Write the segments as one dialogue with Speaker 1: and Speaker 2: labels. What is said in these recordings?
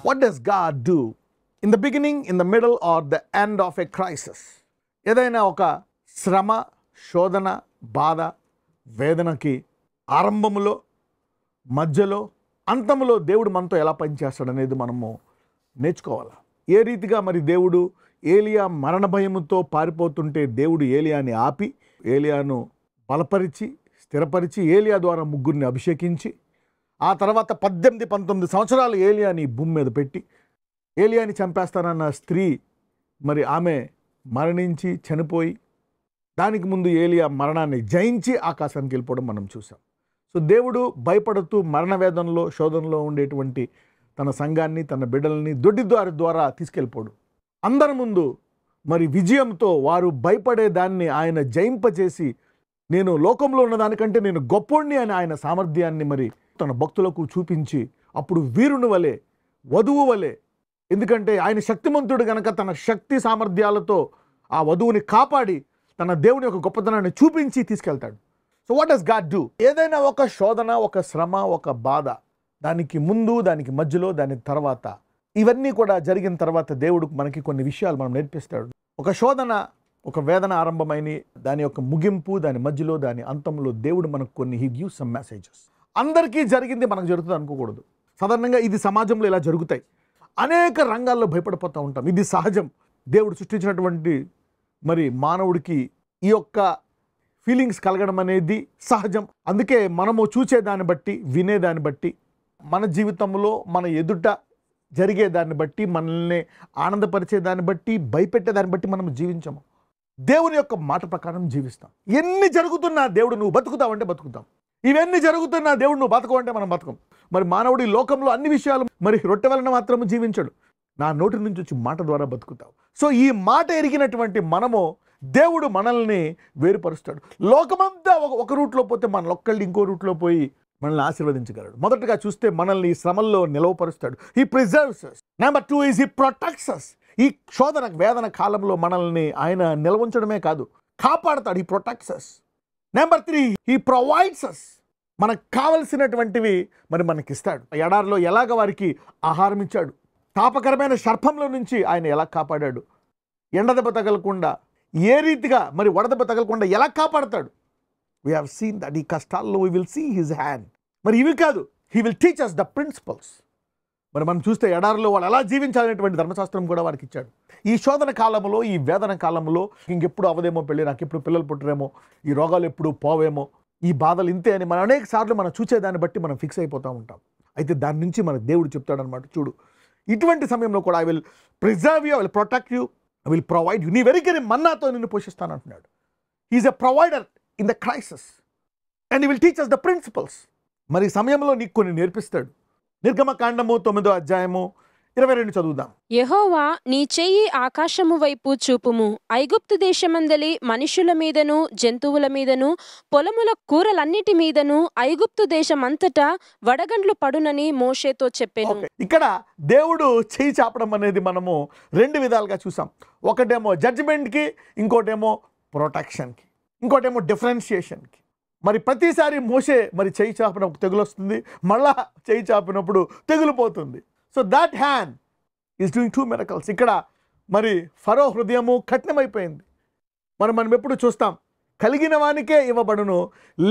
Speaker 1: What does God do in the beginning, in the middle or the end of a crisis? ఏదైనా ఒక శ్రమ, శోధన, బాధ, వేదనకి ఆరంభములో, మధ్యలో, అంతములో దేవుడు మనతో ఎలా పనిచేస్తాడనేది మనము నేర్చుకోవాలి. ఏ రీతిగా మరి దేవుడు ఏలియా మరణ భయముతో పారిపోతుంటే దేవుడు ఏలియాని ఆపి, ఏలియాను బలపరిచి, స్థిరపరిచి, ఏలియా ద్వారా ముగ్గురిని అభిషేకించి, ఆ తర్వాత 18-19 సంవత్సరాలు ఏలియాని భూమి మీద పెట్టి, ఏలియాని చంపేస్తానన్న స్త్రీ మరి ఆమె మరణించి చనిపోయి, దానికి ముందు ఏలియా మరణాన్ని జయించి ఆకాశానికి వెళ్ళిపోవడం మనం చూసాం. సో దేవుడు భయపడుతూ మరణ వేదనలో, శోధనలో ఉండేటువంటి తన సంఘాన్ని, తన బిడ్డల్ని దొడ్డిద్వారి ద్వారా తీసుకెళ్ళిపోడు. అందరి ముందు మరి విజయంతో వారు భయపడే దాన్ని ఆయన జయింపచేసి, నేను లోకంలో ఉన్నదానికంటే నేను గొప్పోడిని అని ఆయన సామర్థ్యాన్ని మరి తన భక్తులకు చూపించి, అప్పుడు వీరుని వలె, వధువు వలె, ఎందుకంటే ఆయన శక్తిమంతుడు గనక తన శక్తి సామర్థ్యాలతో ఆ వధువుని కాపాడి తన దేవుని యొక్క గొప్పతనాన్ని చూపించి తీసుకెళ్తాడు. So what does God do? ఏదైనా ఒక శోధన, ఒక శ్రమ, ఒక బాధ, దానికి ముందు, దానికి మధ్యలో, దాని తర్వాత, ఇవన్నీ కూడా జరిగిన తర్వాత దేవుడు మనకి కొన్ని విషయాలు మనం నేర్పిస్తాడు. ఒక శోధన, ఒక వేదన ఆరంభమైన దాని యొక్క ముగింపు, దాని మధ్యలో, దాని అంతంలో దేవుడు మనకు కొన్ని హీ గివ్స్ సమ్ మెసేజెస్. అందరికీ జరిగింది మనకు జరుగుతుంది అనుకోకూడదు. సాధారణంగా ఇది సమాజంలో ఇలా జరుగుతాయి. అనేక రంగాల్లో భయపడిపోతూ ఉంటాం. ఇది సహజం. దేవుడు సృష్టించినటువంటి మరి మానవుడికి ఈ యొక్క ఫీలింగ్స్ కలగడం అనేది సహజం. అందుకే మనము చూసేదాన్ని బట్టి, వినేదాన్ని బట్టి, మన జీవితంలో మన ఎదుట జరిగేదాన్ని బట్టి, మనల్ని ఆనందపరిచేదాన్ని బట్టి, భయపెట్టేదాన్ని బట్టి మనం జీవించము. దేవుని యొక్క మాట ప్రకారం జీవిస్తాం. ఎన్ని జరుగుతున్నా దేవుడు నువ్వు బతుకుతావంటే బతుకుతాం. ఇవన్నీ జరుగుతున్నా దేవుడు నువ్వు బతకవంటే మనం బతకం. మరి మానవుడి లోకంలో అన్ని విషయాలు మరి రొట్టె వలన మాత్రము జీవించడు, నా నోటి నుంచి వచ్చి మాట ద్వారా బతుకుతావు. సో ఈ మాట ఎరిగినటువంటి మనము దేవుడు మనల్ని వేరుపరుస్తాడు. లోకమంతా ఒక రూట్లో పోతే మన ఒక్కళ్ళు ఇంకో రూట్లో పోయి మనల్ని ఆశీర్వదించగలడు. మొదటగా చూస్తే మనల్ని ఈ శ్రమల్లో నిలవపరుస్తాడు. He preserves us. Number 2 is he protects us. ఈ శోధన, వేదన కాలంలో మనల్ని ఆయన నిలవంచడమే కాదు, కాపాడతాడు. He protects us. Number 3 he provides us. మనకు కావలసినటువంటివి మరి మనకిస్తాడు. ఎడారిలో ఎలాగ వారికి ఆహారం ఇచ్చాడు, తాపకరమైన సర్పంలో నుంచి ఆయన ఎలా కాపాడాడు, ఎండదెబ్బ తగలకుండా ఏ రీతిగా మరి వడదెబ్బ తగలకుండా ఎలా కాపాడతాడు. We have seen that. ఈ కష్టాల్లో we will see his hand. మరి ఇవి కాదు, he will teach us the principles. మరి మనం చూస్తే ఎడారిలో వాళ్ళు ఎలా జీవించాలనేటువంటి ధర్మశాస్త్రం కూడా వారికి ఇచ్చాడు. ఈ శోధన కాలంలో, ఈ వేదన కాలంలో ఇంకెప్పుడు అవదేమో పెళ్ళి, నాకు ఎప్పుడు పిల్లలు పుట్టరేమో, ఈ రోగాలు ఎప్పుడు పోవేమో, ఈ బాధలు ఇంతే అని మనం అనేక సార్లు మనం చూసేదాన్ని బట్టి మనం ఫిక్స్ అయిపోతూ ఉంటాం. అయితే దాని నుంచి మన దేవుడు చెప్తాడనమాట, చూడు ఇటువంటి సమయంలో కూడా I will preserve you, I will protect you, I will provide you. నీ వెరికని మన్నాతో నిన్ను పోషిస్తాను అంటున్నాడు. He is a provider in the crisis and he will teach us the principles. మరి సమయంలో నీకు కొన్ని నేర్పిస్తాడు. నిర్గమకాండము 9వ అధ్యాయము 22 చదువుదాం.
Speaker 2: యెహోవా నీ చెయ్యి ఆకాశము వైపు చూపుము, ఐగుప్తు దేశమందలి మనుషుల మీదను, జంతువుల మీదను, పొలముల కూరలన్నిటి మీదను, ఐగుప్తు దేశమంతటా వడగండ్లు పడునని మోషేతో చెప్పెను.
Speaker 1: ఇక్కడ దేవుడు చెయ్యి చాపడం అనేది మనము 2 విధాలుగా చూసాం. ఒకటేమో జడ్జిమెంట్కి, ఇంకోటేమో ప్రొటెక్షన్కి, ఇంకోటేమో డిఫరెన్షియేషన్కి. మరి ప్రతిసారి మోషే మరి చెయ్యి చాపినప్పుడు తెగులు వస్తుంది, మళ్ళా చెయ్యి చాపినప్పుడు తెగులు పోతుంది. So that hand is doing 2 miracles. ఇక్కడ మరి ఫరో హృదయము కఠినమైపోయింది. మనం ఎప్పుడు చూస్తాం, కలిగిన వానికే ఇవ్వబడును,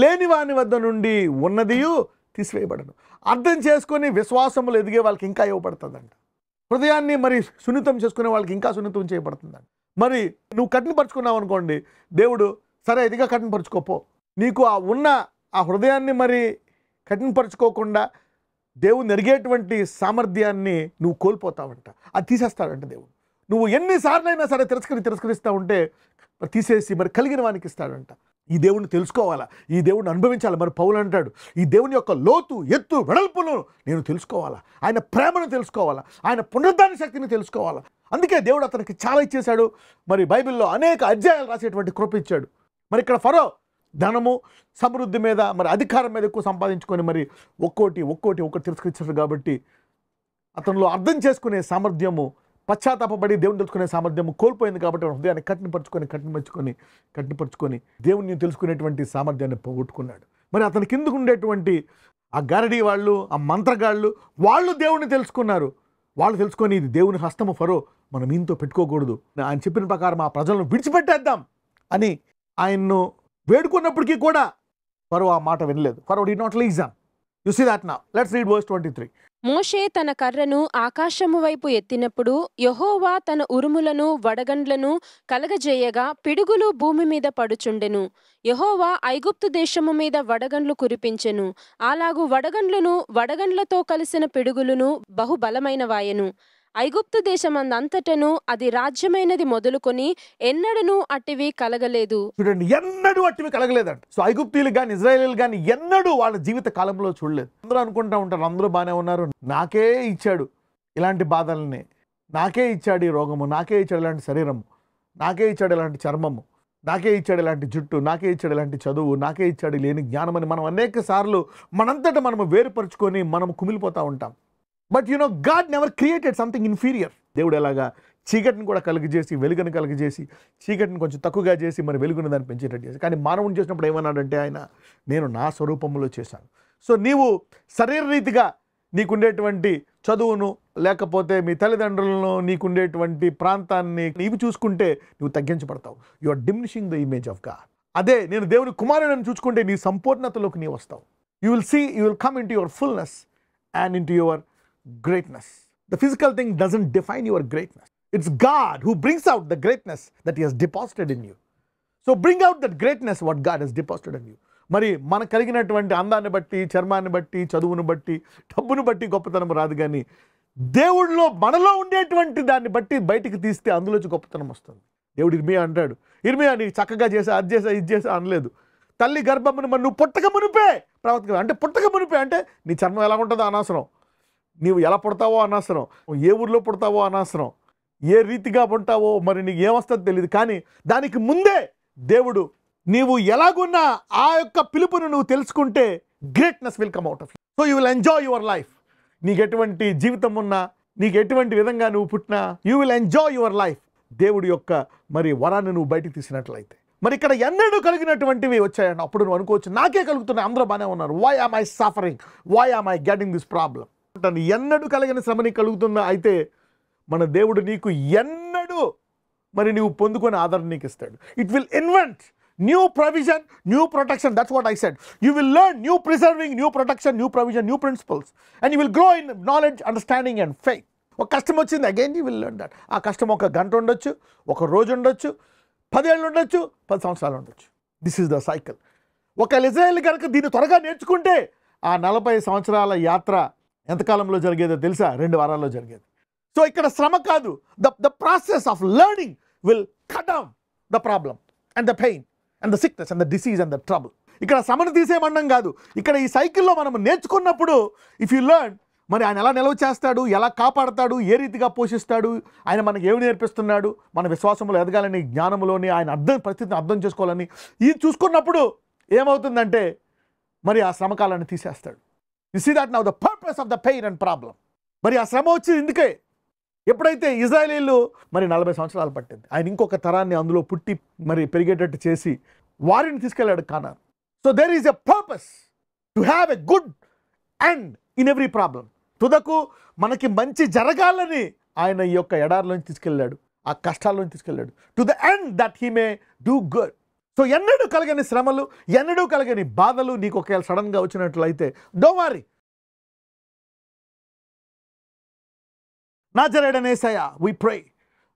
Speaker 1: లేని వాని వద్ద నుండి ఉన్నదియు తీసివేయబడను. అర్థం చేసుకొని విశ్వాసములు ఎదిగే వాళ్ళకి ఇంకా ఇవ్వబడుతుందంట. హృదయాన్ని మరి సున్నితం చేసుకునే వాళ్ళకి ఇంకా సున్నితం చేయబడుతుందంట. మరి నువ్వు కఠినపరుచుకున్నావు అనుకోండి, దేవుడు సరే ఇదిగా కఠినపరుచుకోపో, నీకు ఆ హృదయాన్ని మరి కఠినపరుచుకోకుండా దేవుని ఎరిగేటువంటి సామర్థ్యాన్ని నువ్వు కోల్పోతావంట. అది తీసేస్తాడంట దేవుడు. నువ్వు ఎన్నిసార్లైనా సరే తిరస్కరిస్తూ ఉంటే తీసేసి మరి కలిగిన వానికి ఇస్తాడంట. ఈ దేవుడిని తెలుసుకోవాలా, ఈ దేవుడిని అనుభవించాలి. మరి పౌలు అంటాడు, ఈ దేవుని యొక్క లోతు, ఎత్తు, వెడల్పును నేను తెలుసుకోవాలా, ఆయన ప్రేమను తెలుసుకోవాలా, ఆయన పునరుద్ధాన శక్తిని తెలుసుకోవాలా. అందుకే దేవుడు అతనికి చాలా ఇచ్చేశాడు. మరి బైబిల్లో అనేక అధ్యాయాలు రాసేటువంటి కృప ఇచ్చాడు. మరి ఇక్కడ ఫరో ధనము, సమృద్ధి మీద, మరి అధికారం మీద ఎక్కువ సంపాదించుకొని మరి ఒక్కోటి తిరస్కరించారు. కాబట్టి అతనిలో అర్థం చేసుకునే సామర్థ్యము, పశ్చాత్తాపడి దేవుని తెలుసుకునే సామర్థ్యము కోల్పోయింది. కాబట్టి హృదయాన్ని కట్టిపరుచుకొని దేవుని తెలుసుకునేటువంటి సామర్థ్యాన్ని పోగొట్టుకున్నాడు. మరి అతని కిందకు ఉండేటువంటి ఆ గారడీ వాళ్ళు, ఆ మంత్రగాళ్ళు, వాళ్ళు దేవుడిని తెలుసుకున్నారు. వాళ్ళు తెలుసుకొని ఇది దేవుని హస్తము ఫరో, మనం ఈయనతో పెట్టుకోకూడదు, ఆయన చెప్పిన ప్రకారం ఆ ప్రజలను విడిచిపెట్టేద్దాం అని ఆయన్ను వేడుకున్నప్పటికీ కూడా ఫరో ఆ మాట వినలేదు. Pharaoh did not listen. You see that now. Let's read verse 23.
Speaker 2: మోషే తన కర్రను ఆకాశము వైపు ఎత్తినప్పుడు యెహోవా తన ఉరుములను వడగండ్లను కలగజేయగా పిడుగులు భూమి మీద పడుచుండెను. యెహోవా ఐగుప్తు దేశము మీద వడగండ్లు కురిపించెను. అలాగు వడగండ్లతో కలిసిన పిడుగులను బహుబలమైనవాయెను. ఐగుప్తు దేశమందంతటను అది రాజ్యమైనది మొదలుకొని ఎన్నడూ అట్టివి కలగలేదు.
Speaker 1: చూడండి, ఎన్నడూ అట్టివి కలగలేదంట. సో ఐగుప్తీయులు కానీ ఇజ్రాయేలీలు కానీ ఎన్నడూ వాళ్ళ జీవిత కాలంలో చూడలేదు. అందరూ అనుకుంటా ఉంటారు, అందరూ బాగానే ఉన్నారు, నాకే ఇచ్చాడు ఇలాంటి బాధల్ని, నాకే ఇచ్చాడు ఈ రోగము, నాకే ఇచ్చాడు ఇలాంటి శరీరము, నాకే ఇచ్చాడు ఇలాంటి చర్మము, నాకే ఇచ్చాడు ఇలాంటి జుట్టు, నాకే ఇచ్చాడు ఇలాంటి చదువు, నాకే ఇచ్చాడు లేని జ్ఞానం అని మనం అనేక సార్లు మనంతటా మనము వేరుపరుచుకొని మనం కుమిలిపోతూ ఉంటాం. But you know, God never created something inferior. దేవుడు ఎలాగా చీకటిని కూడా కలిగజేసి వెలుగుని కలిగజేసి చీకటిని కొంచెం తక్కువగా చేసి మరి వెలుగుని దాన్ని పెంచేటట్టు చేసి, కానీ మానవుని చేసినప్పుడు ఏమన్నాడంటే ఆయన, నేను నా స్వరూపంలో చేశాను. సో నీవు శరీరరీతిగా నీకుండేటువంటి చదువును లేకపోతే మీ తల్లిదండ్రులను నీకుండేటువంటి ప్రాంతాన్ని నీవు చూసుకుంటే నువ్వు తగ్గించబడతావు. You are diminishing the image of God. అదే నేను దేవుని కుమారుడని చూసుకుంటే నీ సంపూర్ణతలోకి నీవు వస్తావు. You will come into your fullness and into your greatness. The physical thing doesn't define your greatness. It's God who brings out the greatness that He has deposited in you. So bring out that greatness what God has deposited in you. మరి మనకు కలిగినటువంటి అందాన్ని బట్టి, చర్మాన్ని బట్టి, చదువును బట్టి, డబ్బును బట్టి గొప్పతనం రాదు, కానీ దేవుడిలో మనలో ఉండేటువంటి దాన్ని బట్టి బయటికి తీస్తే అందులోంచి గొప్పతనం వస్తుంది. దేవుడు ఇర్మియా అంటాడు, ఇర్మియా నీకు చక్కగా చేసా, అది చేసా, ఇది చేసా అనలేదు. తల్లి గర్భమును మరి నువ్వు పుట్టక మునిపే ప్రవర్తన, అంటే పుట్టక మునిపే అంటే నీ చర్మం ఎలా ఉంటుందో అనవసరం, నీవు ఎలా పుడతావో అనవసరం, ఏ ఊర్లో పుడతావో అనవసరం, ఏ రీతిగా ఉంటావో మరి నీకు ఏమొస్తుందో తెలియదు, కానీ దానికి ముందే దేవుడు నీవు ఎలాగున్నా ఆ యొక్క పిలుపును నువ్వు తెలుసుకుంటే greatness will come out of you. So you will enjoy your life. నీకు ఎటువంటి జీవితం ఉన్నా, నీకు ఎటువంటి విధంగా నువ్వు పుట్టినా, you will enjoy your life. దేవుడి యొక్క మరి వరాన్ని నువ్వు బయటికి తీసినట్లయితే. మరి ఇక్కడ ఎన్నడూ కలిగినటువంటివి వచ్చాయండి. అప్పుడు నువ్వు అనుకోవచ్చు, నాకే కలుగుతున్నాయి, అందరూ బాగానే ఉన్నారు, why am I suffering, why am I getting this problem. ఎన్నడూ కలిగిన శ్రమ నీకు కలుగుతుందా? అయితే మన దేవుడు నీకు ఎన్నడూ మరి నువ్వు పొందుకొని ఆదరణ నీకు ఇస్తాడు. It will invent new provision, new protection. That's what I said. You will learn new preserving, new protection, new provision, new principles, and you will grow in knowledge, understanding and faith. ఒక కష్టం వచ్చింది, again you will learn that. ఆ కష్టం ఒక గంట ఉండొచ్చు, ఒక రోజు ఉండొచ్చు, 10 ఏళ్ళు ఉండొచ్చు, 10 సంవత్సరాలు ఉండొచ్చు. This is the cycle. ఒక ఇజ్రాయేల్ కనుక దీన్ని త్వరగా నేర్చుకుంటే ఆ 40 సంవత్సరాల యాత్ర ఎంతకాలంలో జరిగేదో తెలుసా? 2 వారాల్లో జరిగేది. సో ఇక్కడ శ్రమ కాదు, the process of learning will cut down the problem and the pain and the sickness and the disease and the trouble. ఇక్కడ శ్రమను తీసేయమనడం కాదు, ఇక్కడ ఈ సైకిల్లో మనం నేర్చుకున్నప్పుడు ఇఫ్ యూ లెర్న్, మరి ఆయన ఎలా నిలవ చేస్తాడు, ఎలా కాపాడతాడు, ఏ రీతిగా పోషిస్తాడు, ఆయన మనకి ఏమి నేర్పిస్తున్నాడు, మన విశ్వాసంలో ఎదగాలని, జ్ఞానంలోని ఆయన పరిస్థితిని అర్థం చేసుకోవాలని ఇది చూసుకున్నప్పుడు ఏమవుతుందంటే మరి ఆ శ్రమకాలాన్ని తీసేస్తాడు. You see that now the purpose of the pain and problem. మరి ఆ శ్రమ వచ్చింది ఇందుకే. ఎప్పుడైతే ఇజ్రాయేలీలు మరి 40 సంవత్సరాలు పట్టింది, ఆయన ఇంకొక తరాన్ని అందులో పుట్టి మరి పెరిగేటట్టు చేసి వారిని తీసుకెళ్ళాడు Canaan. So there is a purpose to have a good end in every problem. తుదకు మనకి మంచి జరగాలని ఆయన ఈ యొక్క ఎడారిలోంచి తీసుకెళ్ళాడు, ఆ కష్టాల్లోంచి తీసుకెళ్ళాడు, to the end that he may do good. So ఎన్నడూ కలగని శ్రమలు, ఎన్నడూ కలగని బాధలు నీకు ఒకవేళ సడన్గా వచ్చినట్లయితే డోంట్ వరీ. నజరేయుడైన యేసయ్యా, వి ప్రే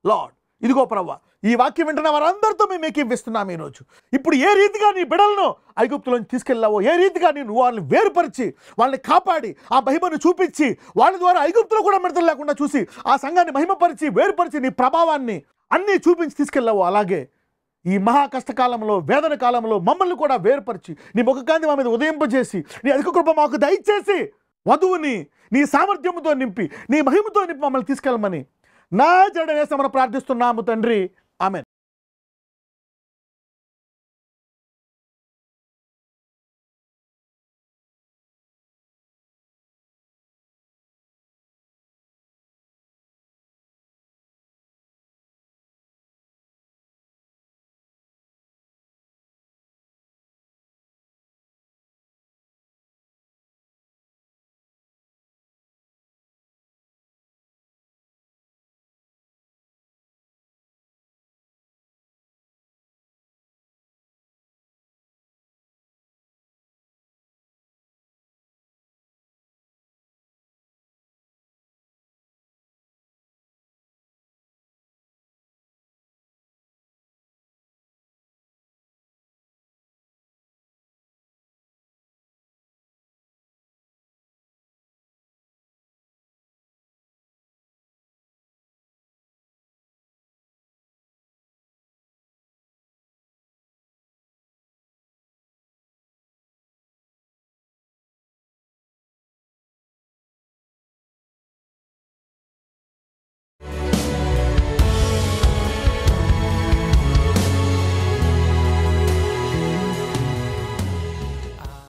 Speaker 1: లార్డ్, ఇదిగో ప్రభువా, ఈ వాక్యం వింటున్న వారందరితో మేము ఏకీభవిస్తున్నాం ఈరోజు. ఇప్పుడు ఏ రీతిగా నీ బిడ్డలను ఐగుప్తులోంచి తీసుకెళ్ళావో, ఏ రీతిగా నేను వాళ్ళని వేరుపరిచి వాళ్ళని కాపాడి ఆ మహిమను చూపించి వాళ్ళ ద్వారా ఐగుప్తులో కూడా మిడతలు లేకుండా చూసి ఆ సంఘాన్ని మహిమపరిచి వేరుపరిచి నీ ప్రభావాన్ని అన్నీ చూపించి తీసుకెళ్ళావో, అలాగే ఈ మహా కష్టకాలంలో, వేదన కాలంలో మమ్మల్ని కూడా వేరుపరిచి నీ ముఖకాంతి మా మీద ఉదయింపజేసి నీ అధిక కృప మాకు దయచేసి వధువుని నీ సామర్థ్యంతో నింపి నీ మహిమతో నింపి మమ్మల్ని తీసుకెళ్ళమని నజరేయుడైన యేసు ప్రార్థిస్తున్నాము తండ్రి.